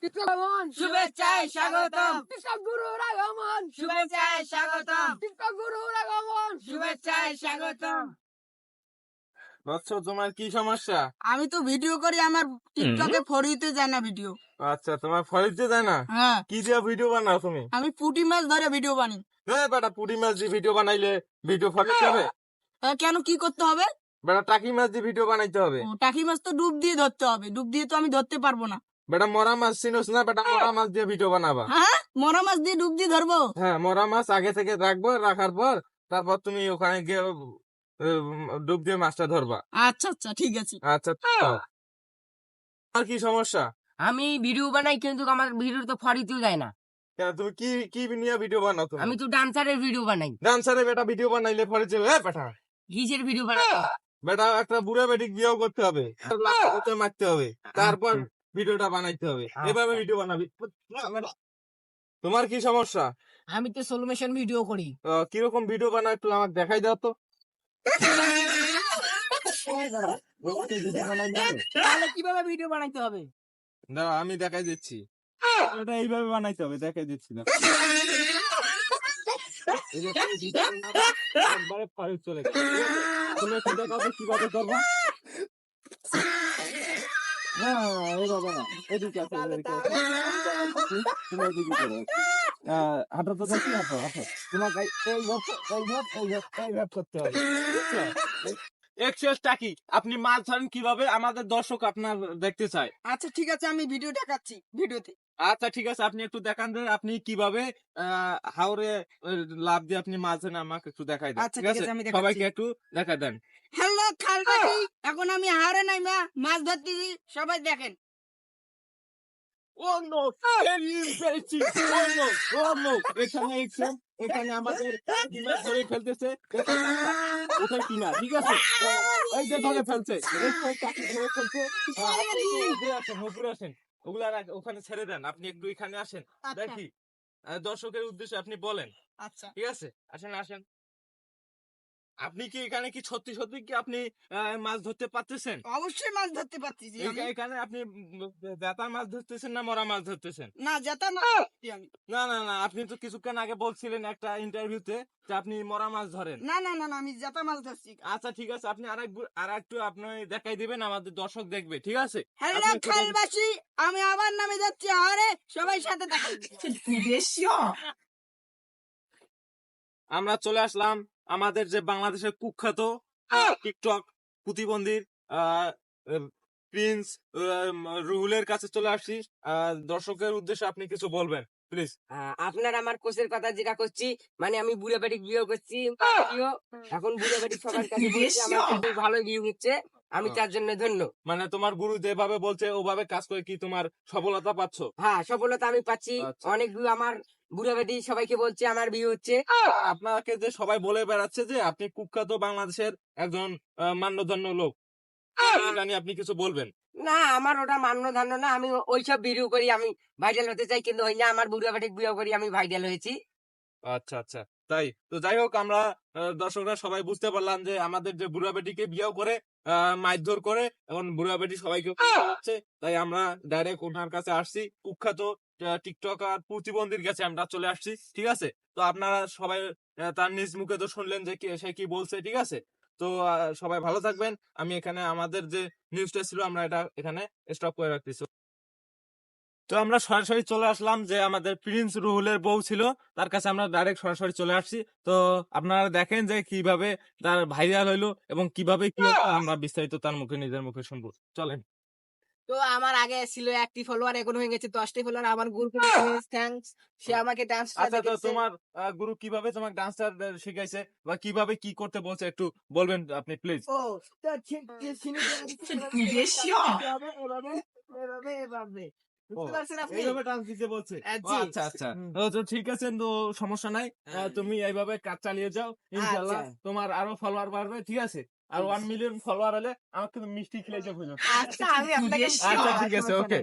TikTok আগমন শুভেচ্ছায় স্বাগতম। TikTok গুরুর আগমন শুভেচ্ছায় স্বাগতম। টিকটক গুরুর আগমন শুভেচ্ছায় স্বাগতম। বৎস, তোমার কি সমস্যা? আমি তো ভিডিও করি, আমার টিকটকে ফরিতে যায় না ভিডিও। আচ্ছা, তোমার ফরিদতে যায় না? হ্যাঁ, কি দিয়ে ভিডিও বানাও তুমি? আমি পুঁটি মাছ ধরে ভিডিও বানাই। বেটা পুঁটি মাছ দিয়ে ভিডিও বানাইলে ভিডিও ফরিদ যাবে? কেন, কি করতে হবে? বেটা টাকি মাছ দিয়ে ভিডিও বানাইতে হবে। ও, টাকি মাছ তো ডুব দিয়ে ধরতে হবে, ডুব দিয়ে তো আমি ধরতে পারবো না। বেটা মরা মাছ চিনোস না? বেটা মরা মাছ দিয়ে ভিডিও বানাবা। হ্যাঁ, মরা মাছ দিয়ে ডুব দিয়ে ধরবো? হ্যাঁ, মরা মাছ আগে থেকে রাখবো, রাখার পর তারপর তুমি ওখানে গিয়ে ডুব দিয়ে মাছটা ধরবা। আচ্ছা আচ্ছা, ঠিক আছে। আচ্ছা, আর কি সমস্যা? আমি ভিডিও বানাই কিন্তু আমার ভিডিও তো ফরিতেও যায় না। কেন, তুমি কি কি নিয়ে ভিডিও বানাও তুমি? আমি তো ডান্সারের ভিডিও বানাই। ডান্সারে বেটা ভিডিও বানাইলে ফরিদ যাবে? বেটা কিসের ভিডিও বানাই? বেটা একটা বুড়া বেটিক বিয়েও করতে হবে, লাথি মারতে হবে, তারপর ভিডিওটা বানাইতে হবে। এভাবে ভিডিও বানাবি। তোমার কি সমস্যা? আমি তো সলিউশন ভিডিও করি। কিরকম ভিডিও বানাও একটু আমাকে দেখাই দাও তো। তাহলে কিভাবে ভিডিও বানাইতে হবে? দাঁড়াও, আমি দেখাই দিচ্ছি। এটা এইভাবে বানাইতে হবে, দেখাই দিচ্ছি না। একবারে ফরিদ চলে গেছে। তুমি একটু দেখাও তো কিভাবে করবা। না, এইভাবে না, এদিকে আসো, এদিকে আসো। তুমি এদিকে করো। হাঁটো তো, দেখি হাঁটো, হাঁটো। তোমাকে এইভাবে করতে হবে, বুঝছো? এক্সেস টাকি, আপনি মাছ ধরেন কিভাবে, আমাদের দর্শক আপনার দেখতে চায়। আচ্ছা ঠিক আছে, আমি ভিডিও দেখাচ্ছি ভিডিওতে। আচ্ছা ঠিক আছে, আপনি একটু দেখান যে আপনি কিভাবে হাওরে লাভ দিয়ে আপনি মাছ ধরেন, আমাকে একটু দেখাই দেন। আচ্ছা, ঠিক ঠিক আছে, আছে, আমি দেখাচ্ছি। সবাইকে একটু দেখাই দেন। হ্যালো খালবাসী, এখন আমি হারে নাই মাছ ধরতেছি, সবাই দেখেন। ও নো, পেরেছি। ও নো, ও নো, এখানে এক্সাম, এখানে আমাদের টিমে ধরে ফেলতেছে। ওটা কি না, ঠিক আছে, এই যে ধরে ফেলছে, এই যে টাকি ধরে ফেলছে। আপনি উপরে আসেন, উপরে আসেন, ওগুলা ওখানে ছেড়ে দেন, আপনি একটু এখানে আসেন, আচ্ছা। দেখি দর্শকের উদ্দেশ্যে আপনি বলেন। আচ্ছা, ঠিক আছে, আসেন আসেন। আপনি কি এখানে কি সত্যি সত্যি কি আপনি মাছ ধরতে পারতেছেন? অবশ্যই মাছ ধরতে পারতেছি আমি। এখানে আপনি জেতা মাছ ধরতেছেন না মরা মাছ ধরতেছেন? না, যেটা মাছ ধরছি আমি। না না না, আপনি তো কিছুক্ষণ আগে বলছিলেন একটা ইন্টারভিউতে যে আপনি মরা মাছ ধরেন। না না না না, আমি যেটা মাছ ধরছি। আচ্ছা ঠিক আছে, আপনি আর একটু আপনি দেখাই দিবেন, আমাদের দর্শক দেখবে, ঠিক আছে? হ্যালো আপনি একটু খালবাসী, আমি আবার নামে যাচ্ছি হারে, সবাই সাথে দেখা। আমরা চলে আসলাম আমাদের যে বাংলাদেশের কুখ্যাত টিকটক প্রতিবন্ধীর প্রিন্স রুহুলের কাছে চলে আসছি। দর্শকের উদ্দেশ্যে আপনি কিছু বলবেন প্লিজ। আপনার আমার কোচের কথা যেটা করছি, মানে আমি বুড়া বেটিক বিয়ে করছি। এখন বুড়া বেটিক সবার কাছে বলছি, আমার কিন্তু ভালো ভিউ হচ্ছে, আমি তার জন্য ধন্য। মানে তোমার গুরু যেভাবে বলছে ওভাবে কাজ করে কি তোমার সফলতা পাচ্ছ? হ্যাঁ, সফলতা আমি পাচ্ছি। আচ্ছা। অনেক ভিউ আমার বুড়া বেটি সবাইকে বলছে আমার ভিউ হচ্ছে। আপনাকে যে সবাই বলে বেড়াচ্ছে যে আপনি কুখ্যাত বাংলাদেশের একজন মান্যধন্য লোক, এটা নিয়ে আপনি কিছু বলবেন? না, আমার ওটা মান্য ধান্য না, আমি ওইসব ভিডিও করি, আমি ভাইরাল হতে চাই, কিন্তু হয় না। আমার বুড়া বেটিক বিয়ে করি, আমি ভাইরাল হয়েছি। আচ্ছা আচ্ছা, তাই তো। যাই হোক, আমরা দর্শকরা সবাই বুঝতে পারলাম যে আমাদের যে বুড়া বেটিকে বিয়েও করে মারধর করে, এখন বুড়া বেটি সবাইকে হচ্ছে, তাই আমরা ডাইরেক্ট ওনার কাছে আসছি, কুখ্যাত টিকটকার প্রতিবন্ধীর কাছে আমরা চলে আসছি। ঠিক আছে, তো আপনারা সবাই তার নিজ মুখে তো শুনলেন যে সে কি বলছে। ঠিক আছে, তো সবাই ভালো থাকবেন। আমি এখানে আমাদের যে নিউজটা ছিল আমরা এটা এখানে স্টপ করে রাখতেছি। তো আমরা সরাসরি চলে আসলাম যে আমাদের প্রিন্স রুহুলের বউ ছিল, তার কাছে আমরা ডাইরেক্ট সরাসরি চলে আসছি। তো আপনারা দেখেন যে কিভাবে তার ভাইরাল হইলো এবং কিভাবে কি হলো, আমরা বিস্তারিত তার মুখে নিজের মুখে শুনবো। চলেন। তো আমার আগে ছিল 1টি ফলোয়ার, এখন হয়ে গেছে 10টি ফলোয়ার। আমার গ্রুপে থ্যাঙ্কস, সে আমাকে ডান্স আচ্ছা, তো তোমার গুরু কিভাবে তোমাকে ডান্সটা শিখাইছে বা কিভাবে কি করতে বলছে একটু বলবেন আপনি প্লিজ? ও, তো এভাবে এভাবে বুঝতে পারছেন আপনি? এইভাবে ডান্স দিতে বলছে? ও, জি। আচ্ছা আচ্ছা, তো ঠিক আছে, তো সমস্যা নাই। তুমি এইভাবে কাজ চালিয়ে যাও, ইনশাআল্লাহ আচ্ছা। তোমার আরো ফলোয়ার বাড়বে। ঠিক আছে, আর 1 মিলিয়ন ফলোয়ার হলে আমাকে কিন্তু মিষ্টি খেলাইতে ভুলো না। আচ্ছা, আমি আপনাকে আচ্ছা ঠিক আছে, ওকে।